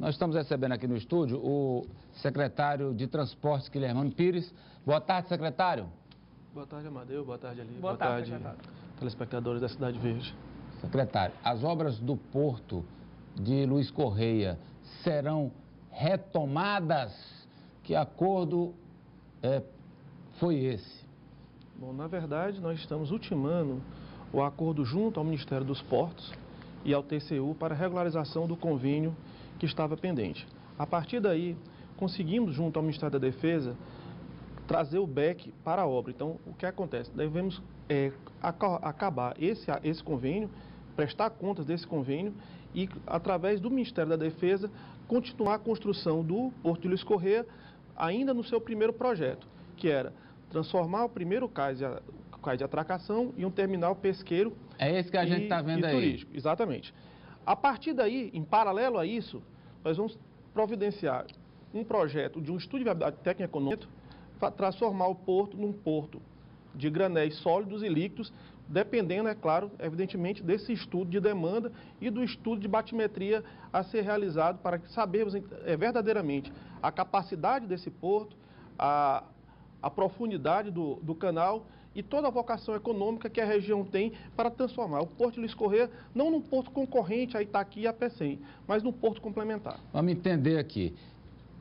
Nós estamos recebendo aqui no estúdio o secretário de Transportes, Guilhermano Pires. Boa tarde, secretário. Boa tarde, Amadeu. Boa tarde, Ali. Boa tarde, secretário. Telespectadores da Cidade Verde. Secretário, as obras do Porto de Luiz Correia serão retomadas? Que acordo foi esse? Bom, na verdade, nós estamos ultimando o acordo junto ao Ministério dos Portos e ao TCU para a regularização do convênio que estava pendente. A partir daí, conseguimos, junto ao Ministério da Defesa, trazer o BEC para a obra. Então, o que acontece? Devemos acabar esse convênio, prestar contas desse convênio e, através do Ministério da Defesa, continuar a construção do Porto de Luiz Correia ainda no seu primeiro projeto, que era transformar o primeiro cais de atracação em um terminal pesqueiro. É esse que a gente está vendo aí. Turístico, exatamente. A partir daí, em paralelo a isso, nós vamos providenciar um projeto de um estudo de viabilidade técnica e econômica para transformar o porto num porto de granéis sólidos e líquidos, dependendo, é claro, evidentemente, desse estudo de demanda e do estudo de batimetria a ser realizado para sabermos verdadeiramente a capacidade desse porto, a profundidade do canal e toda a vocação econômica que a região tem para transformar o Porto de Luiz Correia não num porto concorrente a Itaqui e a Pecém, mas num porto complementar. Vamos entender aqui.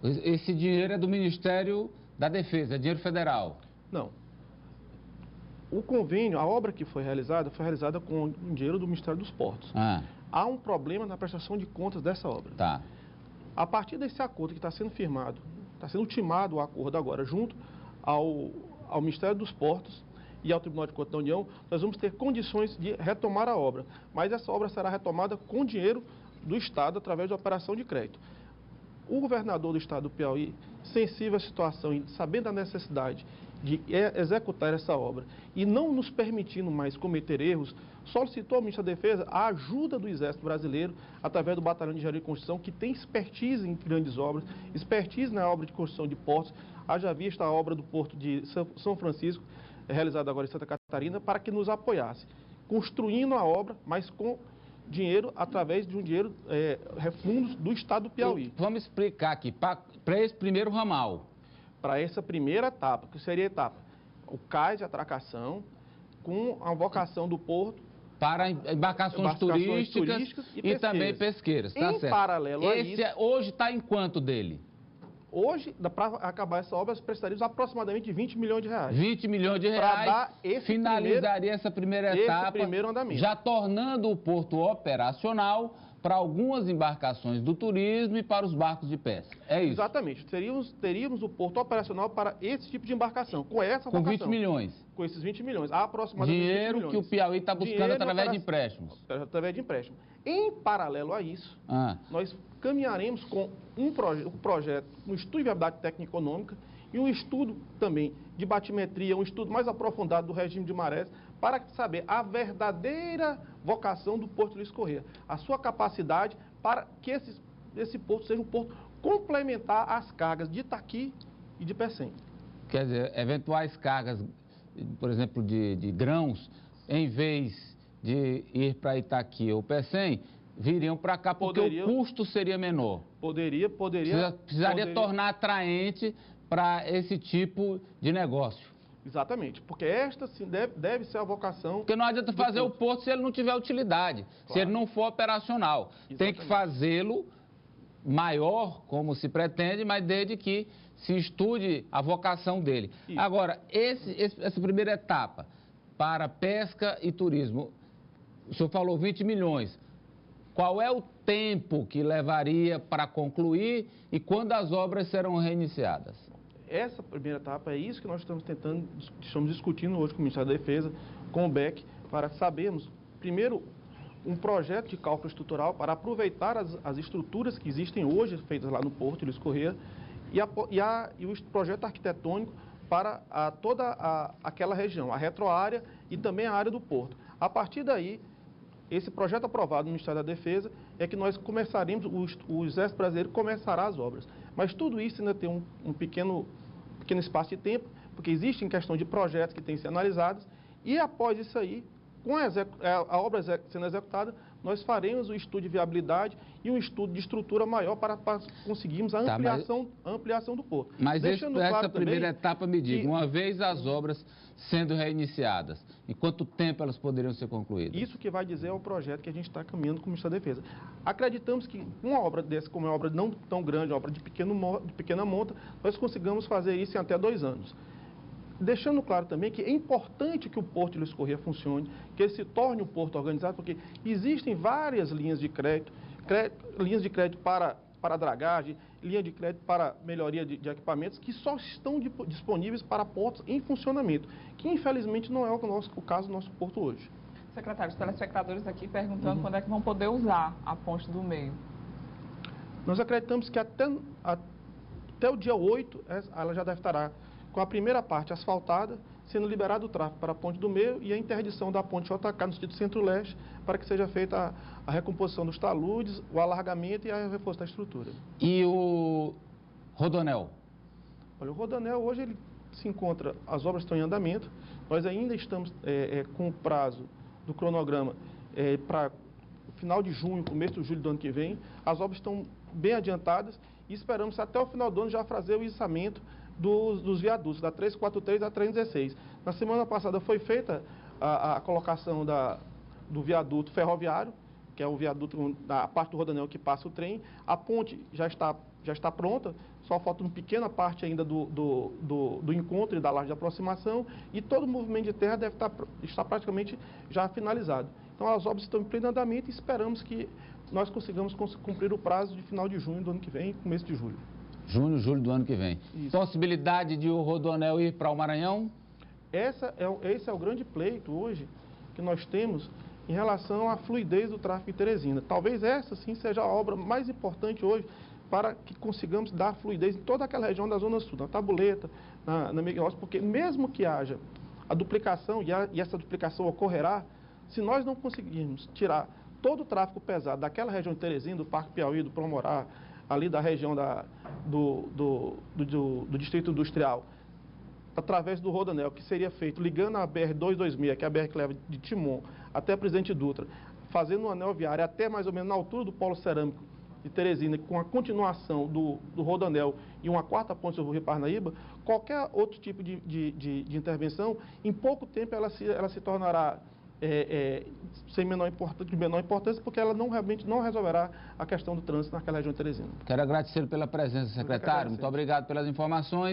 Esse dinheiro é do Ministério da Defesa, é dinheiro federal? Não. O convênio, a obra que foi realizada com o dinheiro do Ministério dos Portos. Há um problema na prestação de contas dessa obra. Tá. A partir desse acordo que está sendo firmado, está sendo ultimado o acordo agora junto ao Ministério dos Portos e ao Tribunal de Contas da União, nós vamos ter condições de retomar a obra. Mas essa obra será retomada com dinheiro do Estado através da operação de crédito. O governador do Estado do Piauí, sensível à situação e sabendo da necessidade de executar essa obra e não nos permitindo mais cometer erros, solicitou ao Ministério da Defesa a ajuda do Exército Brasileiro através do Batalhão de Engenharia e Construção, que tem expertise em grandes obras, expertise na obra de construção de portos. Haja vista a obra do Porto de São Francisco, realizada agora em Santa Catarina, para que nos apoiasse, construindo a obra, mas com dinheiro através de um dinheiro, fundos do Estado do Piauí. Vamos explicar aqui, para esse primeiro ramal. Para essa primeira etapa, que seria a etapa, o cais de atracação, com a vocação do porto para embarcações turísticas e também pesqueiras, tá certo? Em paralelo a isso, hoje está em quanto dele? Hoje, para acabar essa obra, nós precisaríamos aproximadamente de 20 milhões de reais. 20 milhões de reais, finalizaria essa primeira etapa, primeiro andamento, já tornando o porto operacional para algumas embarcações do turismo e para os barcos de pesca. É isso? Exatamente. Teríamos o porto operacional para esse tipo de embarcação, com essa vocação. Com 20 milhões? Com esses 20 milhões, aproximadamente dinheiro 20 milhões. Que o Piauí está buscando através de empréstimos. Através de empréstimo. Em paralelo a isso, nós caminharemos com um projeto, um estudo de viabilidade técnica e econômica e um estudo também de batimetria, um estudo mais aprofundado do regime de marés, para saber a verdadeira vocação do Porto de Luiz Correia, a sua capacidade para que esse porto seja um porto complementar às cargas de Itaqui e de Pecém. Quer dizer, eventuais cargas, por exemplo, de grãos, em vez de ir para Itaqui ou Pecém, viriam para cá porque o custo seria menor. Precisaria tornar atraente para esse tipo de negócio. Exatamente, porque esta sim deve ser a vocação. Porque não adianta fazer o porto se ele não tiver utilidade, se ele não for operacional. Exatamente. Tem que fazê-lo maior, como se pretende, mas desde que se estude a vocação dele. Isso. Agora, essa primeira etapa para pesca e turismo, o senhor falou 20 milhões. Qual é o tempo que levaria para concluir e quando as obras serão reiniciadas? Essa primeira etapa é isso que nós estamos discutindo hoje com o Ministério da Defesa, com o BEC, para sabermos, primeiro, um projeto de cálculo estrutural para aproveitar as estruturas que existem hoje, feitas lá no Porto de Luiz Correia, e o projeto arquitetônico para toda aquela região, a retroárea e também a área do Porto. A partir daí, esse projeto aprovado no Ministério da Defesa é que nós começaremos, o Exército Brasileiro começará as obras. Mas tudo isso ainda tem um pequeno espaço de tempo, porque existem questão de projetos que têm que ser analisados, e após isso aí, com a obra sendo executada, nós faremos o estudo de viabilidade e um estudo de estrutura maior para conseguirmos a ampliação do porto. Mas essa primeira etapa, me diga, uma vez as obras sendo reiniciadas, em quanto tempo elas poderiam ser concluídas? Isso que vai dizer é o projeto que a gente está caminhando com o Ministério da Defesa. Acreditamos que uma obra dessa, como é uma obra não tão grande, uma obra de pequena monta, nós consigamos fazer isso em até 2 anos. Deixando claro também que é importante que o Porto de Luiz Corrêa funcione, que ele se torne um porto organizado, porque existem várias linhas de crédito para dragagem, linha de crédito para melhoria de equipamentos, que só estão disponíveis para portos em funcionamento, que infelizmente não é o caso do nosso porto hoje. Secretário, os telespectadores aqui perguntando quando é que vão poder usar a ponte do meio. Nós acreditamos que até o dia 8, ela já deve estar com a primeira parte asfaltada, sendo liberado o tráfego para a ponte do meio e a interdição da ponte JK no sentido centro-leste, para que seja feita a recomposição dos taludes, o alargamento e o reforço da estrutura. E o Rodoanel? Olha, o Rodoanel hoje ele se encontra, as obras estão em andamento, nós ainda estamos com o prazo do cronograma para final de junho, começo de julho do ano que vem, as obras estão bem adiantadas e esperamos até o final do ano já fazer o içamento dos viadutos, da 343 a 316. Na semana passada foi feita a colocação do viaduto ferroviário, que é o viaduto da parte do Rodoanel que passa o trem. A ponte já está pronta, só falta uma pequena parte ainda do encontro e da laje de aproximação, e todo o movimento de terra deve estar praticamente já finalizado. Então as obras estão em pleno andamento e esperamos que nós consigamos cumprir o prazo de final de junho do ano que vem e começo de julho. Junho, julho do ano que vem. Isso. Possibilidade de o Rodoanel ir para o Maranhão? Esse é o grande pleito hoje que nós temos em relação à fluidez do tráfego em Teresina. Talvez essa sim seja a obra mais importante hoje para que consigamos dar fluidez em toda aquela região da Zona Sul, na Tabuleta, na Miguel Rossi, porque mesmo que haja a duplicação, e essa duplicação ocorrerá, se nós não conseguirmos tirar todo o tráfego pesado daquela região de Teresina, do Parque Piauí, do Promorá, ali da região do Distrito Industrial, através do Rodoanel, que seria feito ligando a BR-226, que é a BR que leva de Timon até Presidente Dutra, fazendo um anel viário até mais ou menos na altura do Polo Cerâmico de Teresina, com a continuação do Rodoanel e uma quarta ponte sobre o Rio Parnaíba, qualquer outro tipo de intervenção, em pouco tempo ela se tornará de menor importância, porque ela realmente não resolverá a questão do trânsito naquela região de Teresina. Quero agradecer pela presença, secretário. Muito obrigado pelas informações.